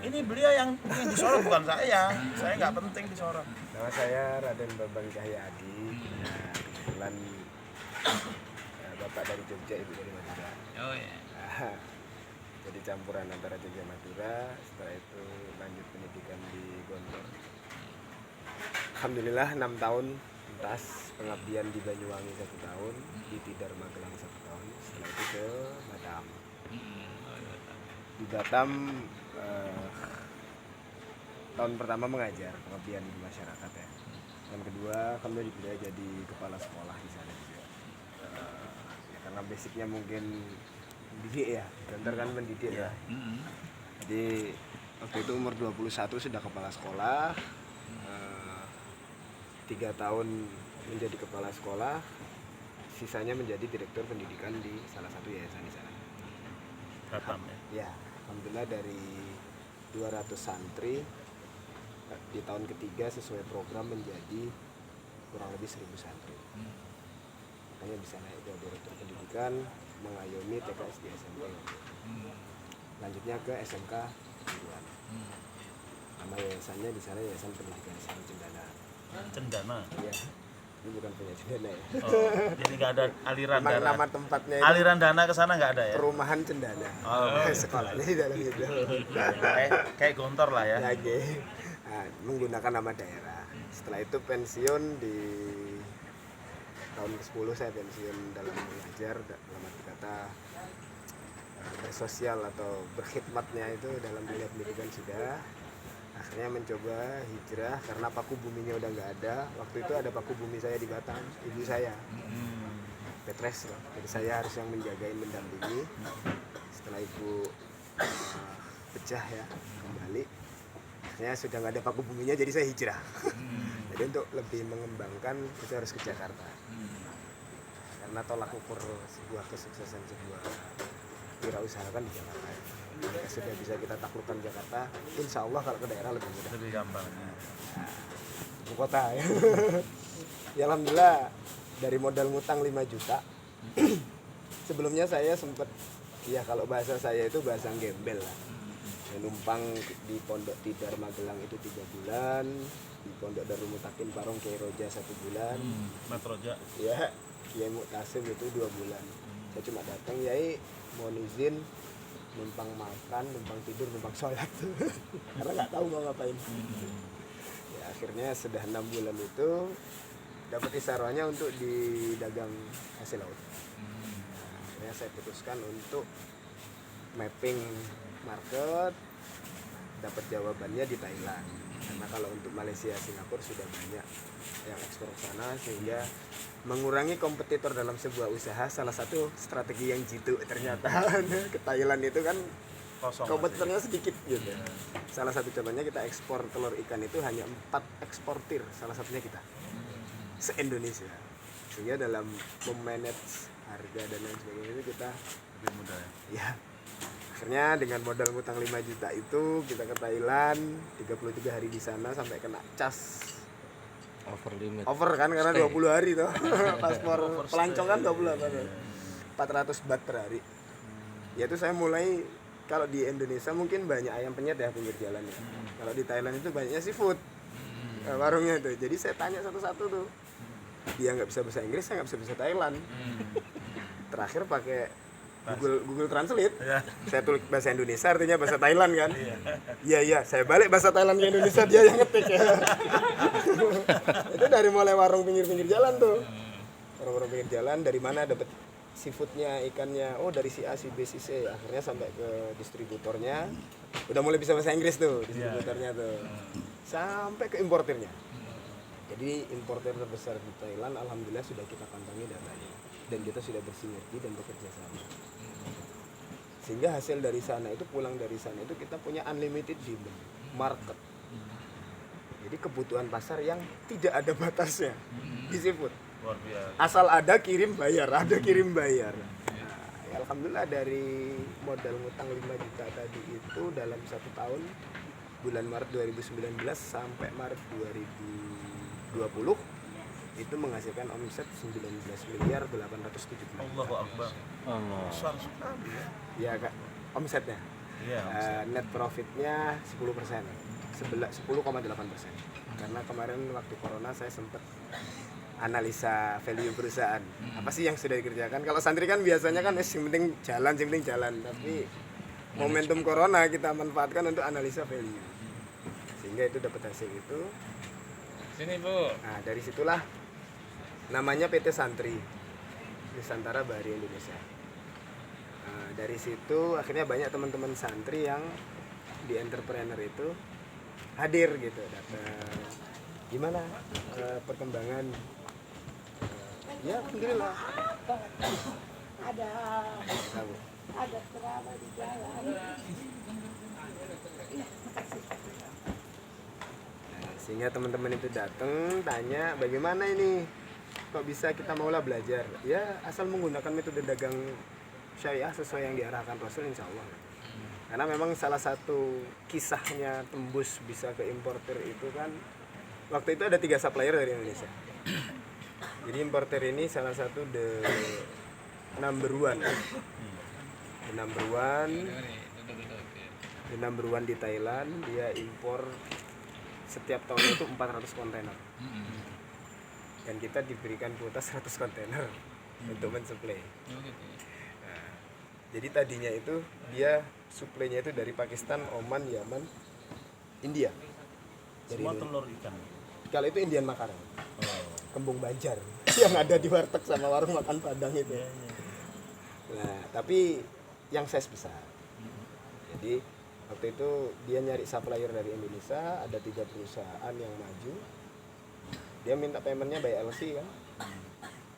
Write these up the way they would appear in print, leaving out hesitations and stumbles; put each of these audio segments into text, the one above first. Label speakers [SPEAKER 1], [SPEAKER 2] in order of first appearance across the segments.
[SPEAKER 1] Ini beliau yang disorot bukan saya nggak penting disorot.
[SPEAKER 2] Nama saya Raden Bambang Cahyadi. Nah, kebetulan bapak dari Jogja, ibu dari Madura.
[SPEAKER 3] Oh ya.
[SPEAKER 2] Jadi campuran antara Jogja Madura. Setelah itu lanjut pendidikan di Gontor. Alhamdulillah 6 tahun tuntas, pengabdian di Banyuwangi 1 tahun, di Tidar Magelang 1 tahun. Setelah itu ke Batam. Di Batam tahun pertama mengajar, pengabdian di masyarakat ya. Tahun kedua kami dipilih jadi kepala sekolah di sana juga. Ya karena basicnya mungkin mendidik ya, Gontor kan mendidik ya. Jadi waktu itu umur 21 sudah kepala sekolah. 3 tahun menjadi kepala sekolah, sisanya menjadi direktur pendidikan di salah satu yayasan di sana.
[SPEAKER 1] Batam ya.
[SPEAKER 2] Ya, alhamdulillah dari 200 santri di tahun ketiga sesuai program menjadi kurang lebih 1000 santri. Makanya bisa naik ke direktur pendidikan, mengayomi TK SD SMP. Lanjutnya ke SMK Kejuruan. Nama yayasannya di sana Yayasan Pendidikan Islam Cendana.
[SPEAKER 1] Cendana.
[SPEAKER 2] Iya, ini bukan punya Cendana ya.
[SPEAKER 1] Oh, jadi nggak ada aliran
[SPEAKER 2] Memang
[SPEAKER 1] dana.
[SPEAKER 2] nama tempatnya itu
[SPEAKER 1] Aliran dana ke sana nggak ada ya?
[SPEAKER 2] Perumahan Cendana. Sekolahnya di dalam itu.
[SPEAKER 1] Kayak Gontor lah ya.
[SPEAKER 2] Oke. Nah, menggunakan nama daerah. Setelah itu pensiun di tahun ke-10 saya pensiun dalam mengajar, dalam arti kata bersosial atau berkhidmatnya itu dalam dunia pendidikan sudah. Akhirnya mencoba hijrah karena paku buminya udah nggak ada. Waktu itu ada paku bumi saya di Batam, ibu saya Petres loh. Jadi saya harus yang menjagain, mendampingi. Setelah ibu pecah ya kembali, akhirnya sudah nggak ada paku buminya, jadi saya hijrah. Jadi untuk lebih mengembangkan itu harus ke Jakarta. Karena tolak ukur sebuah kesuksesan sebuah wirausaha kan di Jakarta. Jika sudah bisa kita taklukkan Jakarta, insya Allah kalau ke daerah lebih mudah.
[SPEAKER 1] Lebih gampang.
[SPEAKER 2] Ibu kota ya. Ya alhamdulillah dari modal ngutang 5 juta. Sebelumnya saya sempat, ya kalau bahasa saya itu bahasa gembel lah. Ya, numpang di Pondok Tidar Magelang itu 3 bulan, di Pondok Darul Mutakin Parung Kiai Roja 1 bulan.
[SPEAKER 1] Metroja.
[SPEAKER 2] Ya, Kiai Muktasim itu 2 bulan. Saya cuma datang, Yai mohon izin numpang makan, numpang tidur, numpang sholat. Karena nggak tahu mau ngapain. Ya, akhirnya sudah 6 bulan itu dapat isarohnya untuk di dagang hasil laut. Akhirnya saya putuskan untuk mapping market, dapat jawabannya di Thailand. Karena kalau untuk Malaysia, Singapura sudah banyak yang ekspor ke sana, sehingga mengurangi kompetitor dalam sebuah usaha. Salah satu strategi yang jitu ternyata ke Thailand itu kan
[SPEAKER 1] Kosong
[SPEAKER 2] kompetitornya sedikit gitu. Salah satu contohnya kita ekspor telur ikan itu hanya 4 eksportir, salah satunya kita se-Indonesia. Sehingga dalam memanage harga dan lain sebagainya itu kita
[SPEAKER 1] lebih mudah ya.
[SPEAKER 2] ya. Akhirnya dengan modal ngutang 5 juta itu kita ke Thailand, 33 hari di sana sampai kena cas over kan karena 20 hari tuh. Paspor pelancong kan 20 hari. 400 baht per hari. Ya itu saya mulai, kalau di Indonesia mungkin banyak ayam penyet ya pinggir jalan ya. Kalau di Thailand itu banyaknya seafood. Warungnya itu. Jadi saya tanya satu-satu tuh. Dia nggak bisa bahasa Inggris, saya nggak bisa bahasa Thailand. Terakhir pakai Google Translate.
[SPEAKER 1] Ya.
[SPEAKER 2] Saya tulis bahasa Indonesia artinya bahasa Thailand kan. Iya, saya balik bahasa Thailand ke Indonesia, dia yang ngetik ya. Itu dari mulai warung pinggir-pinggir jalan tuh. Warung-warung pinggir jalan, dari mana dapat seafoodnya, ikannya, oh dari si A, si B, si C. Akhirnya sampai ke distributornya, udah mulai bisa bahasa Inggris tuh distributornya tuh. Sampai ke importirnya. Jadi importer terbesar di Thailand alhamdulillah sudah kita kantongi datanya, dan kita sudah bersinergi dan bekerja sama. Sehingga hasil dari sana itu, pulang dari sana itu kita punya unlimited demand market. Jadi kebutuhan pasar yang tidak ada batasnya di seafood.
[SPEAKER 1] Luar biasa.
[SPEAKER 2] Asal ada kirim bayar, ada kirim bayar. Nah, ya alhamdulillah dari modal ngutang 5 juta tadi itu dalam 1 tahun, bulan Maret 2019 sampai Maret 2020 itu menghasilkan omset 19 miliar 870
[SPEAKER 1] Allahu Akbar.
[SPEAKER 3] Allah.
[SPEAKER 1] Besar sekali ya.
[SPEAKER 2] ya kak, omsetnya.
[SPEAKER 1] Iya.
[SPEAKER 2] Net profitnya 10%, 10,8%. Karena kemarin waktu corona saya sempat analisa value perusahaan. Apa sih yang sudah dikerjakan? Kalau santri kan biasanya kan yang penting jalan, tapi momentum corona kita manfaatkan untuk analisa value. Sehingga itu dapat hasil itu.
[SPEAKER 3] Sini Bu.
[SPEAKER 2] Nah, dari situlah namanya PT Santri Nusantara Bahari Indonesia. Nah, dari situ akhirnya banyak teman-teman santri yang di entrepreneur itu hadir gitu, datang. Gimana perkembangan? Ya, alhamdulillah.
[SPEAKER 4] Ada kerama di jalan.
[SPEAKER 2] Nah, sehingga teman-teman itu datang tanya bagaimana ini kok bisa kita maulah belajar, ya asal menggunakan metode dagang syariah sesuai yang diarahkan Rasul, insya Allah. Karena memang salah satu kisahnya tembus bisa ke importer itu kan waktu itu ada 3 supplier dari Indonesia. Jadi importer ini salah satu the number one di Thailand. Dia impor setiap tahun itu 400 kontainer. Dan kita diberikan kuota 100 kontainer untuk mensuplai. Nah, jadi tadinya itu dia suplainya itu dari Pakistan, Oman, Yaman, India.
[SPEAKER 1] Semua telur ikan.
[SPEAKER 2] Kalau itu Indian Makaran, Kembung Banjar yang ada di warteg sama warung makan Padang itu. Nah, tapi yang size besar. Jadi waktu itu dia nyari supplier dari Indonesia, ada 3 perusahaan yang maju. Dia minta paymentnya by LC kan.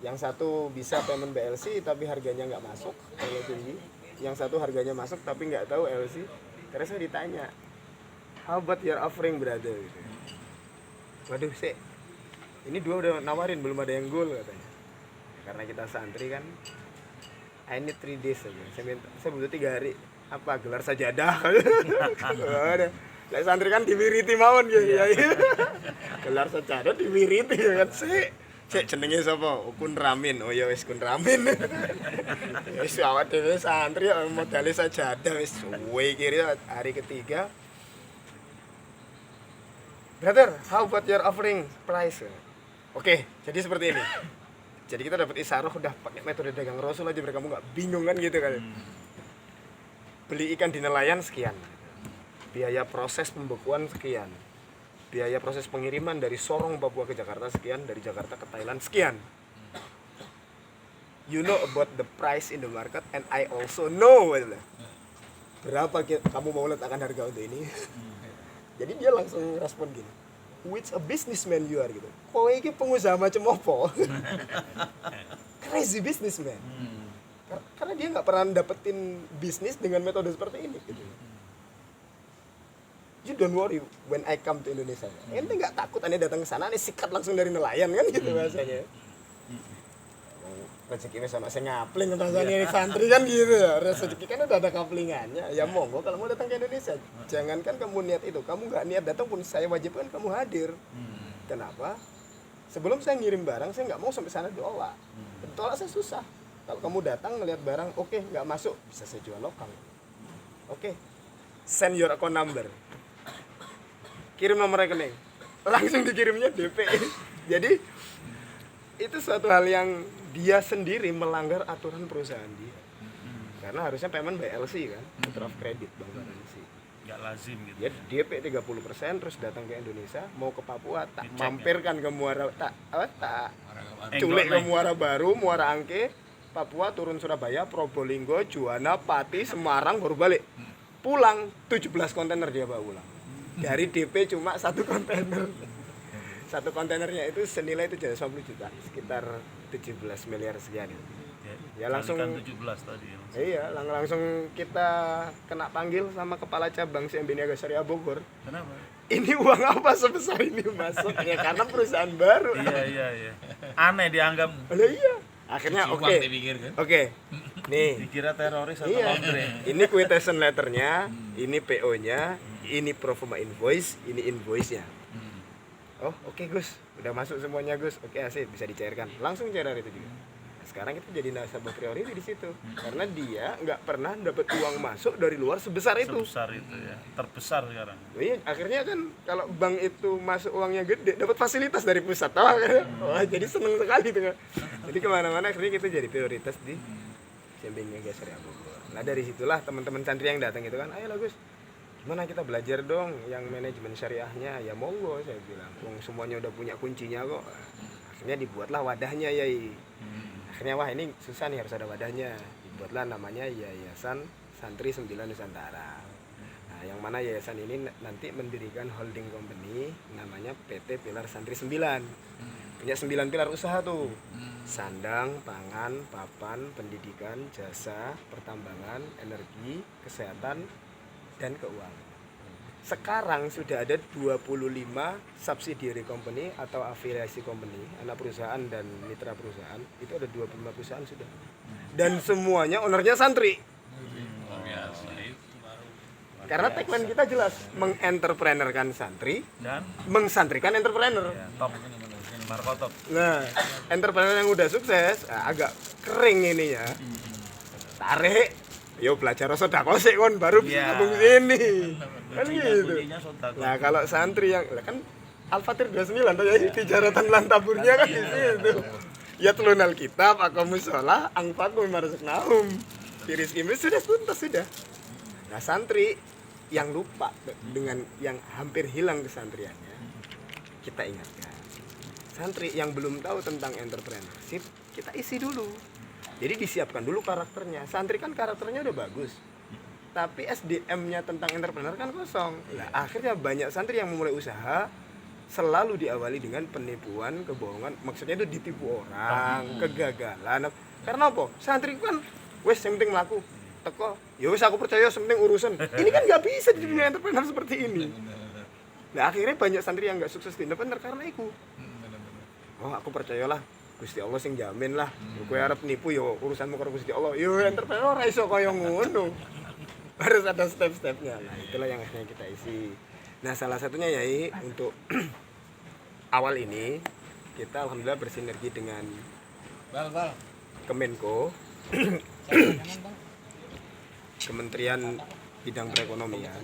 [SPEAKER 2] Yang satu bisa payment by LC tapi harganya nggak masuk, terlalu tinggi. Yang satu harganya masuk tapi nggak tahu LC. Terus saya ditanya, how about your offering brother? Gitu. Waduh sih, ini 2 udah nawarin belum ada yang goal katanya. Karena kita santri kan, I need 3 days aja. Saya butuh 3 hari. Apa gelar sajadah? Ada. Lah santri kan diwiriti mawon gitu ya. Gelar sajadah diwiriti kan sih. Cek jenenge sapa? Kun Ramin. Oh ya wis Kun Ramin. Wis awak dhewe santri modale sajadah wis suwe kiri hari ketiga. Brother, how about your offering price? Oke, jadi seperti ini. Jadi kita dapat isaroh udah pakai metode dagang Rasul aja biar kamu nggak bingung kan gitu kan. Beli ikan di nelayan sekian. Biaya proses pembekuan sekian. Biaya proses pengiriman dari Sorong Papua ke Jakarta sekian, dari Jakarta ke Thailand sekian. You know about the price in the market and I also know berapa kamu mau letakkan harga untuk ini. Jadi dia langsung respon gini, which a businessman you are gitu. Kowe iki pengusaha macam apa? Crazy businessman. Karena dia nggak pernah dapetin bisnis dengan metode seperti ini gitu. You don't worry when I come to Indonesia. Ente nggak takut ane datang ke sana, ane sikat langsung dari nelayan kan gitu bahasanya. Rezeki sama saya ngapling rasanya ini santri kan gitu ya. Rezeki kan udah ada kaplingannya. Ya monggo kalau mau datang ke Indonesia. Jangankan kamu niat itu, kamu nggak niat datang pun saya wajibkan kamu hadir. Kenapa? Sebelum saya ngirim barang saya nggak mau sampai sana ditolak. Ditolak saya susah. Kalau kamu datang ngelihat barang, oke, nggak masuk, bisa saya jual lokal. Oke, send your account number. Kirim nomor rekening. Langsung dikirimnya DP. Jadi itu suatu hal yang dia sendiri melanggar aturan perusahaan dia. Karena harusnya payment by LC kan, letter of credit, bank garansi.
[SPEAKER 1] Nggak lazim gitu.
[SPEAKER 2] Dia DP 30% terus datang ke Indonesia, mau ke Papua, tak mampirkan ke Muara, culik ke Muara Baru, Muara Angke, Papua, turun Surabaya, Probolinggo, Juwana, Pati, Semarang, baru balik. Pulang 17 kontainer dia bawa pulang. Dari DP cuma 1 kontainer. 1 kontainernya itu senilai 750 juta, sekitar 17 miliar sekian. Ya langsung
[SPEAKER 1] 17 tadi.
[SPEAKER 2] Iya, langsung kita kena panggil sama kepala cabang CMB Niaga Syariah Bogor.
[SPEAKER 1] Kenapa?
[SPEAKER 2] Ini uang apa sebesar ini masuk? Ya karena perusahaan baru.
[SPEAKER 1] Iya. Aneh dianggap.
[SPEAKER 2] Lah iya. Akhirnya oke. Oke. Nih.
[SPEAKER 1] Dikira teroris atau
[SPEAKER 2] Iya.
[SPEAKER 1] laundry.
[SPEAKER 2] Ini quotation letternya, ini PO-nya, ini pro forma invoice, ini invoice-nya. Oh, oke Gus. Udah masuk semuanya Gus. Oke, asik, bisa dicairkan. Langsung cair hari itu juga. Sekarang kita jadi nasabah priority di situ karena dia nggak pernah dapat uang masuk dari luar sebesar itu.
[SPEAKER 1] Sebesar itu ya, terbesar sekarang.
[SPEAKER 2] Iya, akhirnya kan kalau bank itu masuk uangnya gede, dapat fasilitas dari pusat, tahu kan? Wah, jadi seneng sekali tuh. Jadi kemana-mana akhirnya kita jadi prioritas di Bimbing Mega Syariah Bogor. Nah dari situlah teman-teman santri yang datang itu kan, ayo lah Gus, gimana kita belajar dong yang manajemen syariahnya? Ya monggo, saya bilang, semuanya udah punya kuncinya kok. Akhirnya dibuatlah wadahnya Yai. Akhirnya wah ini susah nih, harus ada wadahnya. Dibuatlah namanya Yayasan Santri 9 Nusantara. Nah, yang mana yayasan ini nanti mendirikan holding company namanya PT Pilar Santri 9. Punya 9 pilar usaha tuh. Sandang, pangan, papan, pendidikan, jasa, pertambangan, energi, kesehatan, dan keuangan. Sekarang sudah ada 25 subsidiary company atau afiliasi company, anak perusahaan dan mitra perusahaan, itu ada 25 perusahaan sudah. Dan semuanya ownernya santri. Karena tagline kita jelas, mengenterpreneurkan santri
[SPEAKER 1] Dan
[SPEAKER 2] mengsantrikan entrepreneur.
[SPEAKER 1] ya, top markotop.
[SPEAKER 2] Nah, entrepreneur yang udah sukses, agak kering ininya. Tarik, yo belajar sedekah sik kon baru bisa
[SPEAKER 1] Iya.
[SPEAKER 2] gabung sini. Kan gitu.
[SPEAKER 1] Kuncinya sedekah.
[SPEAKER 2] Nah, kalau santri yang lah kan Al-Fatir 29 tuh ya tijaratan lan taburnya kan di situ. Ya telunal kitab, aqamus shalah, angfakum marzaqnahum. Tiris imis sudah tuntas sudah. Nah, santri yang lupa dengan yang hampir hilang kesantriannya, kita ingatkan. Santri yang belum tahu tentang entrepreneurship, kita isi dulu. Jadi disiapkan dulu karakternya. Santri kan karakternya udah bagus, tapi SDM-nya tentang entrepreneur kan kosong. Nah, akhirnya banyak santri yang memulai usaha selalu diawali dengan penipuan, kebohongan. Maksudnya itu ditipu orang, kegagalan. Karena apa? Santri kan wes yang penting laku. Teko, ya wes aku percaya penting urusan. Ini kan nggak bisa di dunia entrepreneur seperti ini. Nah, akhirnya banyak santri yang nggak sukses di entrepreneur karena itu. Oh, aku percayalah Gusti Allah sing jamin lah. Kowe arep nipu yo urusanmu karo Gusti Allah. Yo entrepreneur ora iso kaya ngono. Harus ada step-stepnya. Nah, itulah yang akhirnya kita isi. Nah, salah satunya Yai untuk awal ini kita alhamdulillah bersinergi dengan Kemenko, Kementerian Bidang Perekonomian.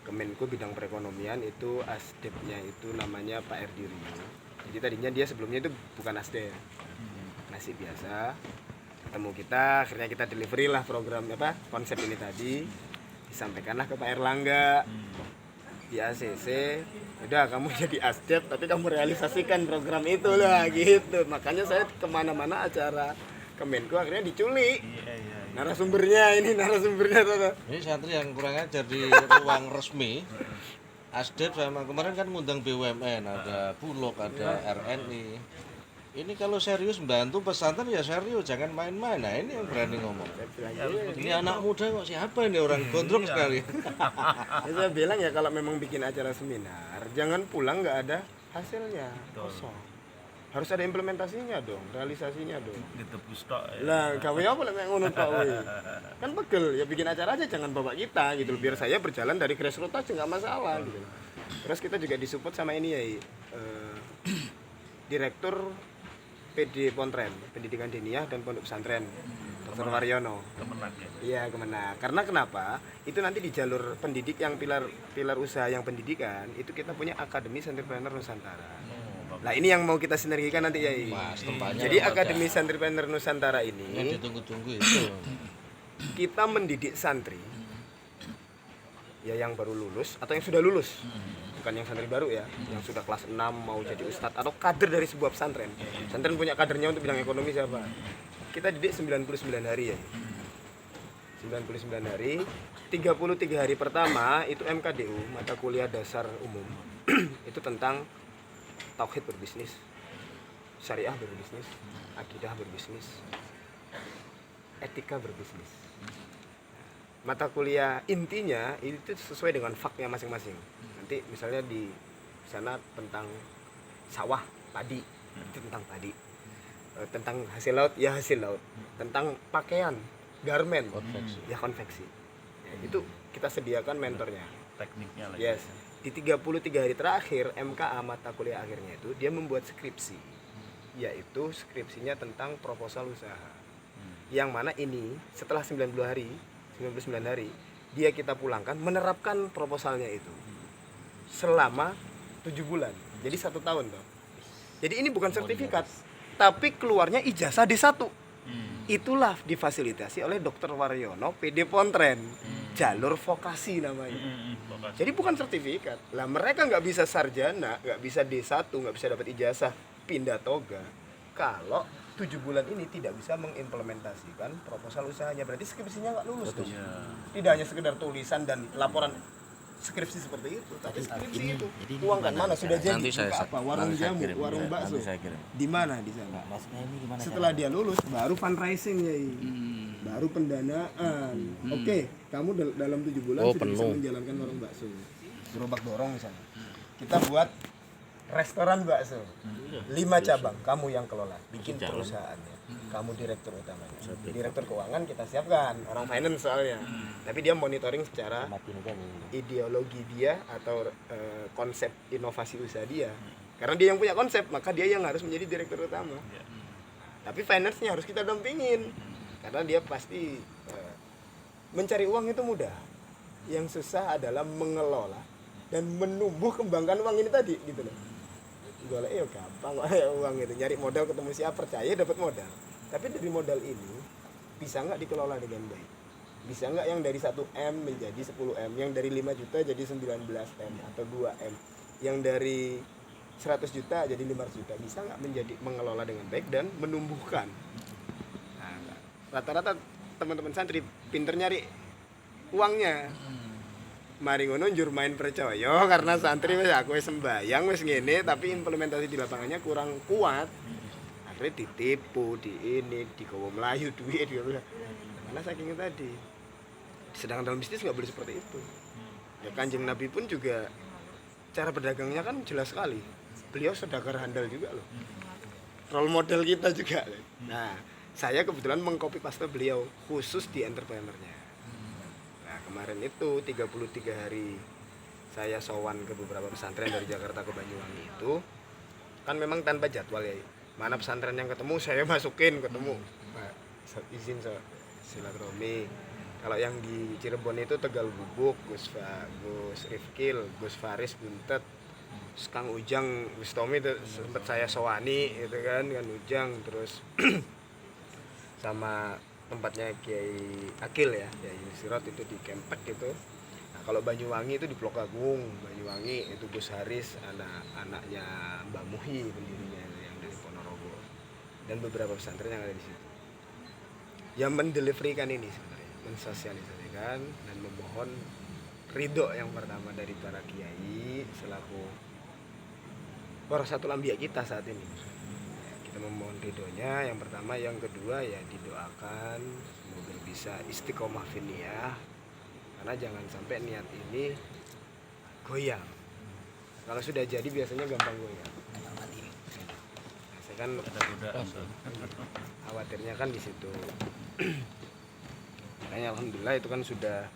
[SPEAKER 2] Kemenko Bidang Perekonomian itu asdepnya itu namanya Pak Erdi Rio. Jadi tadinya dia sebelumnya itu bukan asdep, masih biasa. Ketemu kita, akhirnya kita delivery lah program konsep ini tadi, disampaikanlah ke Pak Erlangga di ACC. Udah kamu jadi asdep, tapi kamu realisasikan program itu lah gitu. Makanya saya kemana-mana acara Kemenko akhirnya diculik. Narasumbernya tuh.
[SPEAKER 5] Ini santri yang kurang ajar di ruang resmi. Asdep sama kemarin kan ngundang BUMN, ada Bulog, ada RNI. Ini kalau serius bantu pesantren ya serius, jangan main-main. Nah ini yang berani ngomong. Ini anak muda kok siapa ini orang gondrong sekali.
[SPEAKER 2] Ya, saya bilang ya kalau memang bikin acara seminar, jangan pulang nggak ada hasilnya, kosong. Harus ada implementasinya dong, realisasinya dong.
[SPEAKER 1] Gitu pustok.
[SPEAKER 2] Lah, gawe apa lek ngono tok kowe? Kan pegel, ya bikin acara aja jangan bawa kita gitu loh. Biar saya berjalan dari grassroots aja enggak masalah gitu. Terus kita juga disupport sama ini ya, Direktur PD Pontren, Pendidikan Diniyah dan Pondok Pesantren, Dr. Waryono.
[SPEAKER 1] Kemenak ya.
[SPEAKER 2] Iya, Kemenak. Karena kenapa? Itu nanti di jalur pendidik yang pilar usaha yang pendidikan, itu kita punya Akademi Santripreneur Nusantara. Nah, ini yang mau kita sinergikan nanti ya.
[SPEAKER 5] Mas, tempatnya
[SPEAKER 2] Jadi
[SPEAKER 5] ada.
[SPEAKER 2] Akademi Santripreneur Nusantara
[SPEAKER 5] Yang
[SPEAKER 2] ini
[SPEAKER 5] ditunggu-tunggu itu.
[SPEAKER 2] kita mendidik santri ya yang baru lulus atau yang sudah lulus. Bukan yang santri baru ya, yang sudah kelas 6 mau jadi ustadz atau kader dari sebuah pesantren. Pesantren punya kadernya untuk bidang ekonomi siapa? Kita didik 99 hari ya. 99 hari, 33 hari pertama itu MKDU, mata kuliah dasar umum. Itu tentang tauhid berbisnis, syariah berbisnis, akidah berbisnis, etika berbisnis. Mata kuliah intinya itu sesuai dengan faknya masing-masing. Nanti misalnya di sana tentang sawah, padi, itu tentang padi. Tentang hasil laut, ya hasil laut. Tentang pakaian, garment,
[SPEAKER 5] Konveksi.
[SPEAKER 2] ya konveksi. Ya, itu kita sediakan mentornya.
[SPEAKER 1] Tekniknya lagi.
[SPEAKER 2] Yes. Di 33 hari terakhir MKA mata kuliah akhirnya itu dia membuat skripsi. yaitu skripsinya tentang proposal usaha. Yang mana ini setelah 99 hari dia kita pulangkan menerapkan proposalnya itu selama 7 bulan. Jadi 1 tahun toh. Jadi ini bukan sertifikat, tapi keluarnya ijazah D1. Itulah difasilitasi oleh Dr. Waryono PD Pontren, jalur vokasi namanya. Jadi bukan sertifikat. Lah mereka nggak bisa sarjana, nggak bisa D1, nggak bisa dapat ijazah pindah toga kalau 7 bulan ini tidak bisa mengimplementasikan proposal usahanya. Berarti skripsinya nggak lulus tuh. Tidak hanya sekedar tulisan dan laporan skripsi seperti itu, tapi skripsi itu uang kan mana sudah jadi, buka apa, warung jamu, warung bakso, di mana di sana. Setelah dia lulus baru fundraising ya, baru pendanaan. Oke, kamu dalam 7 bulan sudah bisa menjalankan warung bakso, gerobak dorong misalnya. Kita buat restoran bakso, 5 cabang, kamu yang kelola, bikin perusahaannya, kamu direktur utamanya, direktur keuangan kita siapkan, orang finance soalnya, tapi dia monitoring secara ideologi dia atau konsep inovasi usaha dia, karena dia yang punya konsep, maka dia yang harus menjadi direktur utama. Tapi finance-nya harus kita dampingin, karena dia pasti mencari uang itu mudah, yang susah adalah mengelola dan menumbuh kembangkan uang ini tadi gitu loh. Golek ya gampang uang itu, nyari modal ketemu siapa percaya dapat modal. Tapi dari modal ini bisa nggak dikelola dengan baik? Bisa nggak yang dari 1 M menjadi 10 M, yang dari 5 juta jadi 19 M atau 2 M, yang dari 100 juta jadi 500 juta, bisa nggak mengelola dengan baik dan menumbuhkan? Nah, rata-rata teman-teman santri pinter nyari uangnya. Mari ngono njur main percaya karena santri wis aku wis sembayang wis ngene, tapi implementasi di lapangannya kurang kuat. Akhirnya ditipu, di ini, digowo melayu duit gitu. Karena saking tadi. Sedangkan dalam bisnis nggak boleh seperti itu. Ya Kanjeng Nabi pun juga cara berdagangnya kan jelas sekali. Beliau saudagar handal juga loh. Role model kita juga. Nah, saya kebetulan mengcopy paste beliau khusus di entrepreneurnya. Kemarin itu 33 hari saya sowan ke beberapa pesantren dari Jakarta ke Banyuwangi itu kan memang tanpa jadwal ya, mana pesantren yang ketemu saya masukin ketemu, izin silaturahmi. Kalau yang di Cirebon itu Tegal Bubuk, Gus Rifkil, Gus Faris Buntet, Kang Ujang, Gus Tomi itu sempat saya sowani itu kan Ujang, terus sama tempatnya Kiai Akil ya, Kiai Sirot itu di Kempek gitu. Nah, kalau Banyuwangi itu di Blok Agung, Banyuwangi itu Gus Haris, anaknya Mbak Muhi pendirinya yang dari Ponorogo, dan beberapa pesantren yang ada di situ. Yang mendeliverykan ini sebenarnya, mensosialisasikan dan memohon ridho yang pertama dari para kiai selaku warasatul anbiya kita saat ini. Kita memohon ridhonya yang pertama, yang kedua ya didoakan semoga bisa istiqomah finiyah, karena jangan sampai niat ini goyang. Kalau sudah jadi biasanya gampang goyang. Nah, saya kan khawatirnya kan di situ. Makanya alhamdulillah itu kan sudah